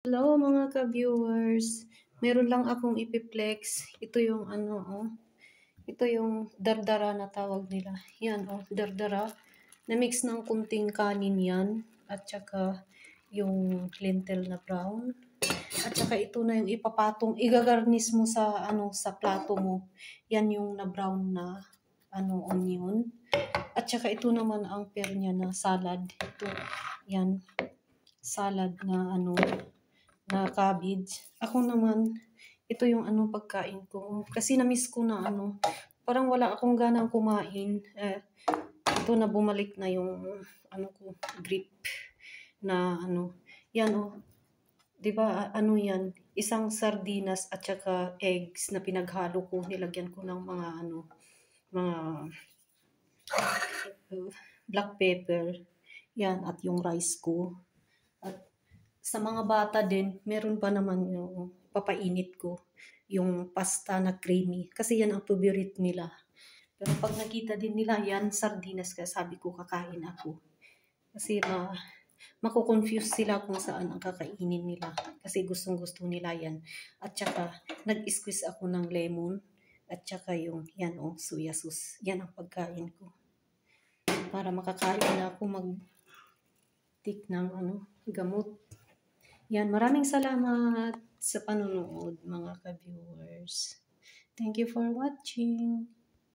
Hello mga ka-viewers. Meron lang akong ipiplex. Ito yung ano, oh. Ito yung dardara na tawag nila. Yan, oh, dardara. Na-mix ng kunting kanin yan. At saka yung lentil na brown. At saka ito na yung ipapatong, igagarnis mo sa, ano, sa plato mo. Yan yung na brown na, ano, onion. At saka ito naman ang pair niya na salad. Ito, yan. Salad na, ano, na cabbage. Ako naman, ito yung ano pagkain ko. Kasi na-miss ko na ano, parang wala akong ganang kumain. Ito na bumalik na yung ano ko, grip na ano. Yan oh. 'Di ba ano yan, isang sardinas at saka eggs na pinaghalo ko, nilagyan ko ng mga ano, mga black pepper. Yan at yung rice ko. At sa mga bata din, meron pa naman yung papainit ko, yung pasta na creamy. Kasi yan ang favorite nila. Pero pag nakita din nila yan, sardinas, kaya sabi ko kakain ako. Kasi mako-confuse sila kung saan ang kakainin nila. Kasi gustong gusto nila yan. At saka, nag-squeeze ako ng lemon. At saka yung, yan oh, soya sauce. Yan ang pagkain ko. Para makakain na ako mag-take ng ano, gamot. Yan, maraming salamat sa panonood mga ka-viewers. Thank you for watching.